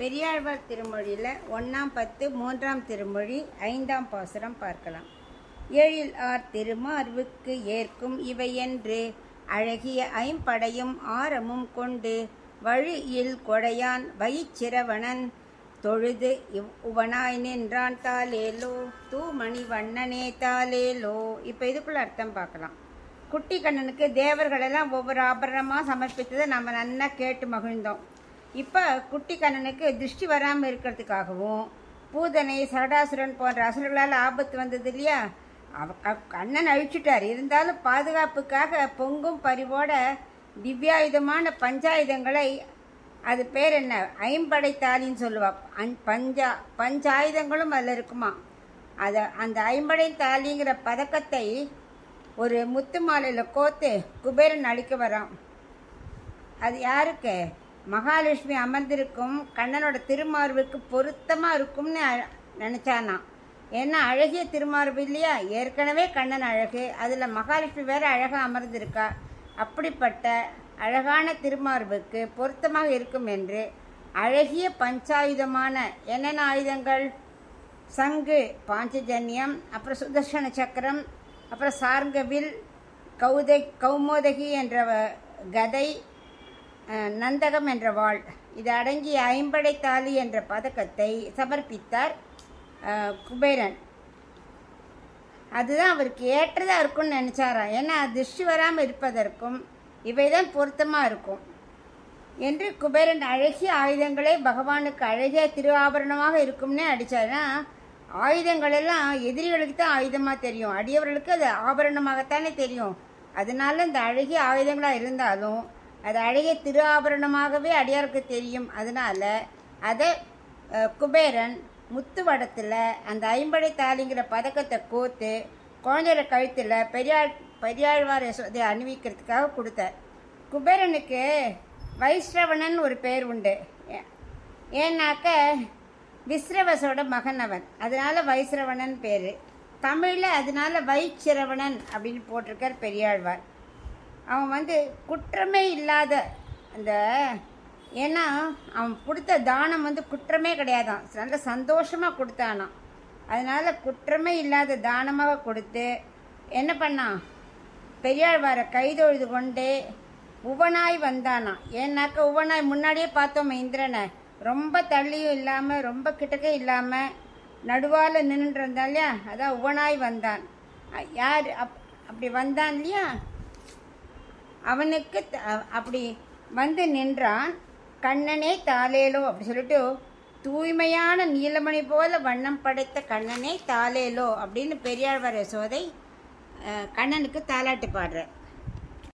பெரியாழ்வார் திருமொழியில் 1ஆம் 10 3ஆம் திருமொழி 5ஆம் பாசுரம் பார்க்கலாம். ஏழில் ஆர் திருமார்வுக்கு ஏற்கும் இவையென்று அழகிய ஐம்படையும் ஆரமும் கொண்டு வழியில் கொடையான் வயிச்சிரவணன் தொழுது உவனாய் நின்றான் தாலேலோ தூமணி வண்ணனே தாலேலோ. இப்போ இதுக்குள்ள அர்த்தம் பார்க்கலாம். குட்டி கண்ணனுக்கு தேவர்களெல்லாம் ஒவ்வொரு ஆபரணமாக சமர்ப்பித்ததை நம்ம நல்லா கேட்டு மகிழ்ந்தோம். இப்போ குட்டி கண்ணனுக்கு திருஷ்டி வராமல் இருக்கிறதுக்காகவும் பூதனை சரடாசுரன் போன்ற அசுரர்களால் ஆபத்து வந்தது இல்லையா, கண்ணன் அழிச்சுட்டார். இருந்தாலும் பாதுகாப்புக்காக பொங்கும் பரிவோட திவ்யாயுதமான பஞ்சாயுதங்களை, அது பேர் என்ன, ஐம்படை தாலின்னு சொல்லுவா. பஞ்சாயுதங்களும் அதில் இருக்குமா. அந்த ஐம்படை தாலிங்கிற பதக்கத்தை ஒரு முத்து மாலையில் கோத்து குபேரன் அழிக்க வரான். அது யாருக்கு? மகாலட்சுமி அமர்ந்திருக்கும் கண்ணனோட திருமார்புக்கு பொருத்தமாக இருக்கும்னு நினச்சானா. ஏன்னா அழகிய திருமார்பு இல்லையா, ஏற்கனவே கண்ணன் அழகு, அதில் மகாலட்சுமி வேற அழகாக அமர்ந்திருக்கா. அப்படிப்பட்ட அழகான திருமார்புக்கு பொருத்தமாக இருக்கும் என்று அழகிய பஞ்சாயுதமான என்னென்ன ஆயுதங்கள், சங்கு பாஞ்சஜன்யம், அப்புறம் சுதர்சன சக்கரம், அப்புறம் சார்கவில், கௌமோதகி என்ற கதை, நந்தகம் என்ற வாள், இது அடங்கிய ஐம்படை தாலி என்ற பதக்கத்தை சமர்ப்பித்தார் குபேரன். அதுதான் அவருக்கு ஏற்றதாக இருக்கும்னு நினச்சாராம். ஏன்னா திருஷ்டி வராமல் இருப்பதற்கும் இவைதான் பொருத்தமாக இருக்கும் என்று குபேரன் அழகிய ஆயுதங்களே பகவானுக்கு அழகிய திரு ஆபரணமாக இருக்கும்னே அடித்தாருன்னா, ஆயுதங்கள் எல்லாம் எதிரிகளுக்கு தான் ஆயுதமாக தெரியும், அடியவர்களுக்கு அது ஆபரணமாகத்தானே தெரியும். அதனால இந்த அழகிய ஆயுதங்களாக இருந்தாலும் அது அழகிய திரு ஆபரணமாகவே அடியாருக்கு தெரியும். அதனால அதை குபேரன் முத்து வடத்தில் அந்த ஐம்படை தாலிங்கிற பதக்கத்தை கோத்து குழந்தையோட கழுத்தில் பெரியாழ்வார் யசோதை அணிவிக்கிறதுக்காக கொடுத்தார். குபேரனுக்கு வைஸ்ரவணன் ஒரு பேர் உண்டு. ஏன்னாக்க விஸ்ரவசோட மகன் அவன், அதனால வைஸ்ரவணன் பேர். தமிழில் அதனால வைச்சிரவணன் அப்படின்னு போட்டிருக்கார் பெரியாழ்வார். அவன் குற்றமே இல்லாத அந்த, ஏன்னா அவன் கொடுத்த தானம் குற்றமே கிடையாதான், நல்ல சந்தோஷமாக கொடுத்தானான். அதனால் குற்றமே இல்லாத தானமாக கொடுத்து என்ன பண்ணான், பெரியாழ்வாரை கைதொழுது கொண்டு உவனாய் வந்தானான். ஏன்னாக்க உவனாய் முன்னாடியே பார்த்தோம், இந்திரனை ரொம்ப தள்ளியும் இல்லாமல் ரொம்ப கிட்டக்கே இல்லாமல் நடுவால் நின்றுட்டு இருந்தான் இல்லையா, அதான் உவனாய் வந்தான். யார் அப்படி வந்தான் இல்லையா, அவனுக்கு அப்படி நின்றான். கண்ணனே தாலேலோ அப்படி சொல்லிட்டு தூய்மையான நீலமணி போல வண்ணம் படைத்த கண்ணனே தாலேலோ அப்படின்னு பெரியாழ்வார் யசோதை கண்ணனுக்கு தாலாட்டு பாடுறார்.